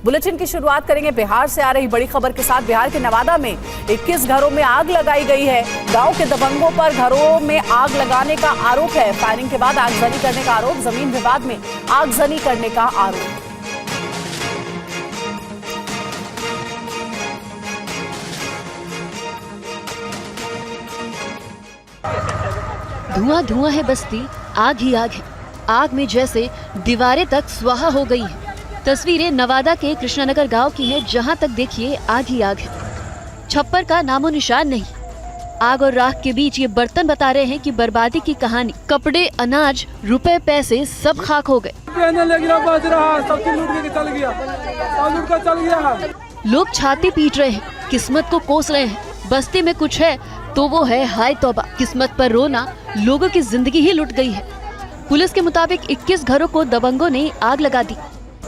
Bulletin की शुरुआत करेंगे बिहार से आ रही बड़ी खबर के साथ। बिहार के नवादा में 21 घरों में आग लगाई गई है। गांव के दबंगों पर घरों में आग लगाने का आरोप है। फायरिंग के बाद आगजनी करने का आरोप, जमीन विवाद में आगजनी करने का आरोप। धुआं धुआं है बस्ती, आग ही आग है। आग में जैसे दीवारें तक स्वाहा हो गई है। तस्वीरें नवादा के कृष्णानगर गांव की हैं, जहां तक देखिए आग ही आग है। छप्पर का नामो निशान नहीं। आग और राख के बीच ये बर्तन बता रहे हैं कि बर्बादी की कहानी। कपड़े, अनाज, रुपए, पैसे सब खाक हो गए। लोग छाती पीट रहे हैं, किस्मत को कोस रहे हैं। बस्ती में कुछ है तो वो है हाय तौबा। किस्मत पर रोना, लोगों की जिंदगी ही लुट गई है। पुलिस के मुताबिक 21 घरों को दबंगों ने आग लगा दी।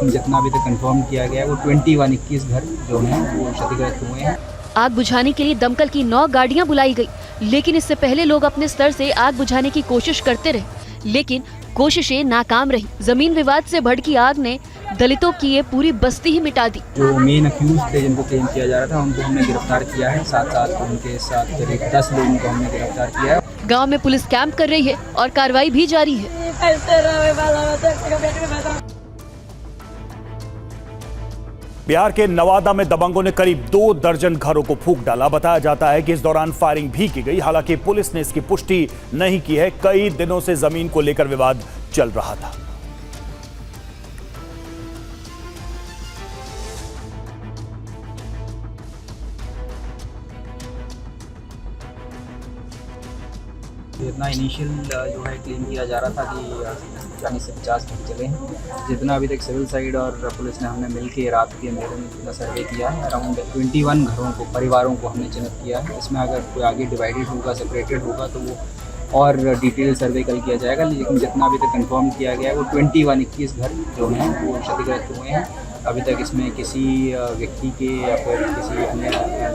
जितना अभी तक कंफर्म किया गया है वो 21 घर जो हैं वो क्षतिग्रस्त हुए हैं। आग बुझाने के लिए दमकल की 9 गाड़ियां बुलाई गई, लेकिन इससे पहले लोग अपने स्तर से आग बुझाने की कोशिश करते रहे, लेकिन कोशिशें नाकाम रही। जमीन विवाद से भड़की आग ने दलितों की ये पूरी बस्ती ही मिटा दी। जो मेन अक्यूज थे जिनको क्लेम किया जा रहा था उनको हमने गिरफ्तार किया है। साथ साथ उनके साथ करीब 10 लोगों को हमने गिरफ्तार किया है। गांव में पुलिस कैंप कर रही है और कार्रवाई भी जारी है। बिहार के नवादा में दबंगों ने करीब 2 दर्जन घरों को फूंक डाला। बताया जाता है कि इस दौरान फायरिंग भी की गई। हालांकि पुलिस ने इसकी पुष्टि नहीं की है। कई दिनों से जमीन को लेकर विवाद चल रहा था। जितना इनिशियल जो है क्लेम किया जा रहा था कि 40 से 50 घर चले हैं। जितना अभी तक सिविल साइड और पुलिस ने हमने मिलकर रात के अंधेरे में जितना सर्वे किया है, अराउंड 21 घरों को, परिवारों को हमने चिन्हित किया है। इसमें अगर कोई आगे डिवाइडेड होगा, सेपरेटेड होगा तो वो और डिटेल सर्वे कल किया जाएगा। लेकिन जितना अभी तक कंफर्म किया गया है वो 21 घर जो हैं वो क्षतिग्रस्त हुए हैं। अभी तक इसमें किसी व्यक्ति के या फिर किसी अन्य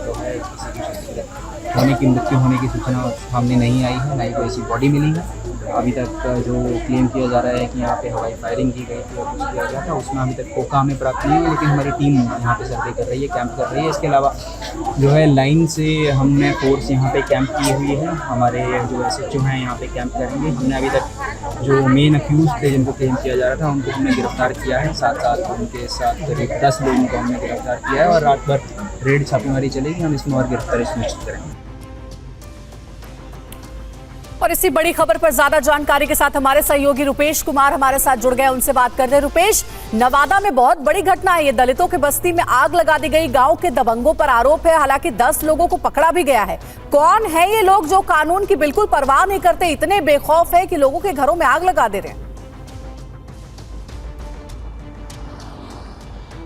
जो है किसी की क्षतिग्रस्त होने की, मृत्यु होने की सूचना सामने नहीं आई है, ना ही कोई ऐसी बॉडी मिली है। अभी तक जो क्लेम किया जा रहा है कि यहाँ पे हवाई फायरिंग की गई थी और कुछ किया गया था, उसमें अभी तक कोका हमें प्राप्त नहीं है। लेकिन हमारी टीम यहाँ पे सर्वे कर रही है, कैंप कर रही है। इसके अलावा जो है लाइन से हमने फोर्स यहाँ पे कैंप की हुई है। हमारे जो SHO हैं यहाँ पे कैंप करेंगे। हमने अभी तक जो मेन अक्यूज थे जिनको क्लेम किया जा रहा था उनको हमने गिरफ्तार किया है। साथ साथ उनके साथ करीब 10 लोगों को हमने गिरफ्तार किया है और रात भर रेड छापेमारी चलेगी। हम इसमें और गिरफ्तारी सुनिश्चित करेंगे। और इसी बड़ी खबर पर ज्यादा जानकारी के साथ हमारे सहयोगी रुपेश कुमार हमारे साथ जुड़ गए, उनसे बात करते हैं। रुपेश, नवादा में बहुत बड़ी घटना है। ये दलितों की बस्ती में आग लगा दी गई। गांव के दबंगों पर आरोप है, हालांकि 10 लोगों को पकड़ा भी गया है। कौन है ये लोग जो कानून की बिल्कुल परवाह नहीं करते, इतने बेखौफ है कि लोगों के घरों में आग लगा दे रहे हैं?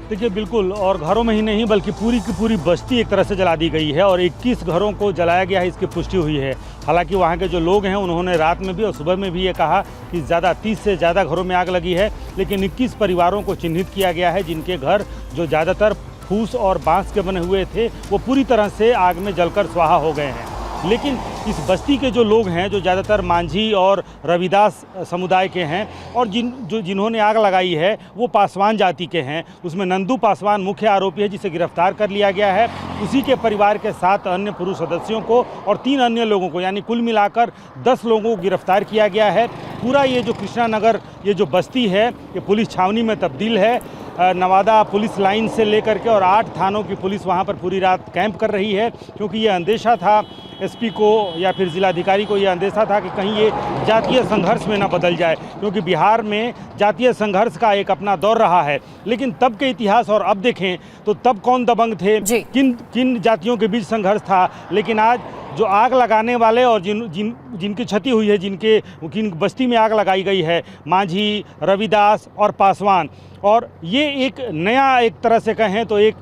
देखिए बिल्कुल, और घरों में ही नहीं बल्कि पूरी की पूरी बस्ती एक तरह से जला दी गई है और 21 घरों को जलाया गया है, इसकी पुष्टि हुई है। हालांकि वहाँ के जो लोग हैं उन्होंने रात में भी और सुबह में भी ये कहा कि 30 से ज़्यादा घरों में आग लगी है, लेकिन 21 परिवारों को चिन्हित किया गया है जिनके घर जो ज़्यादातर फूस और बांस के बने हुए थे वो पूरी तरह से आग में जलकर स्वाहा हो गए हैं। लेकिन इस बस्ती के जो लोग हैं जो ज़्यादातर मांझी और रविदास समुदाय के हैं और जिन्होंने आग लगाई है वो पासवान जाति के हैं। उसमें नंदू पासवान मुख्य आरोपी है जिसे गिरफ्तार कर लिया गया है। उसी के परिवार के 7 अन्य पुरुष सदस्यों को और 3 अन्य लोगों को, यानी कुल मिलाकर 10 लोगों को गिरफ्तार किया गया है। पूरा ये जो कृष्णानगर ये जो बस्ती है ये पुलिस छावनी में तब्दील है। नवादा पुलिस लाइन से लेकर के और 8 थानों की पुलिस वहाँ पर पूरी रात कैंप कर रही है, क्योंकि ये अंदेशा था SP को या फिर जिलाधिकारी को, ये अंदेशा था कि कहीं ये जातीय संघर्ष में ना बदल जाए, क्योंकि बिहार में जातीय संघर्ष का एक अपना दौर रहा है। लेकिन तब के इतिहास और अब देखें तो तब कौन दबंग थे, किन जातियों के बीच संघर्ष था। लेकिन आज जो आग लगाने वाले और जिनकी क्षति हुई है, जिन बस्ती में आग लगाई गई है, मांझी, रविदास और पासवान, और ये एक नया एक तरह से कहें तो एक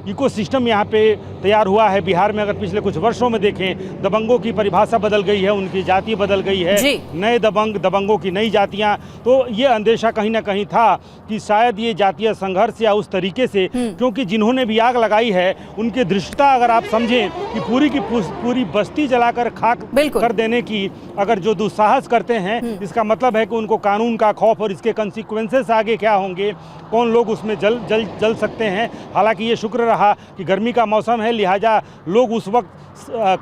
इकोसिस्टम यहाँ पे तैयार हुआ है बिहार में। अगर पिछले कुछ वर्षों में देखें, दबंगों की परिभाषा बदल गई है, उनकी जाति बदल गई है, नए दबंगों की नई जातियाँ। तो ये अंदेशा कहीं ना कहीं था कि शायद ये जातीय संघर्ष या उस तरीके से, क्योंकि जिन्होंने भी आग लगाई है उनकी दृष्टता अगर आप समझें कि पूरी की पूरी बस्ती जलाकर खाक कर देने की अगर जो दुस्साहस करते हैं, इसका मतलब है कि उनको कानून का खौफ और इसके कंसिक्वेंसेस आगे क्या होंगे, कौन लोग उसमें जल सकते हैं। हालांकि ये शुक्र रहा कि गर्मी का मौसम है, लिहाजा लोग उस वक्त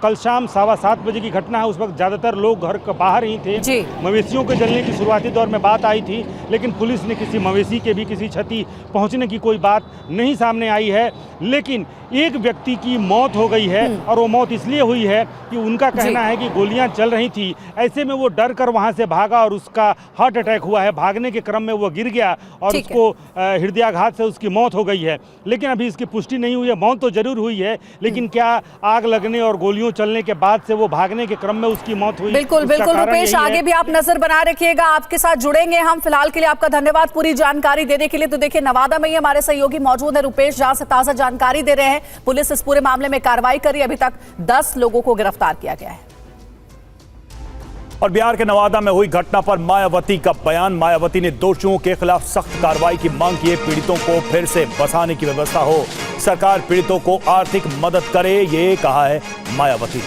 कल शाम 7:15 बजे की घटना है, उस वक्त ज़्यादातर लोग घर के बाहर ही थे। जी। मवेशियों के जलने की शुरुआती दौर में बात आई थी, लेकिन पुलिस ने किसी मवेशी के भी किसी क्षति पहुंचने की कोई बात नहीं सामने आई है। लेकिन एक व्यक्ति की मौत हो गई है, और वो मौत इसलिए हुई है कि उनका कहना है कि गोलियां चल रही थी, ऐसे में वो डर कर वहां से भागा और उसका हार्ट अटैक हुआ है। भागने के क्रम में वो गिर गया और उसको हृदयाघात से उसकी मौत हो गई है। लेकिन अभी इसकी पुष्टि नहीं हुई है। मौत तो जरूर हुई है, लेकिन क्या आग लगने और गोलियों चलने के बाद से वो भागने के क्रम में उसकी मौत हुई? बिल्कुल बिल्कुल रुपेश, आगे भी आप नजर बना रखिएगा, आपके साथ जुड़ेंगे हम। फिलहाल के लिए आपका धन्यवाद पूरी जानकारी देने के लिए। तो देखिए, नवादा में ही हमारे सहयोगी मौजूद है रुपेश, जहां से ताजा जानकारी दे रहे हैं। पुलिस इस पूरे मामले में कार्रवाई करी, अभी तक 10 लोगों को गिरफ्तार किया गया है। और बिहार के नवादा में हुई घटना पर मायावती का बयान। मायावती ने दोषियों के खिलाफ सख्त कार्रवाई की मांग की है। पीड़ितों को फिर से बसाने की व्यवस्था हो, सरकार पीड़ितों को आर्थिक मदद करे, ये कहा है मायावती।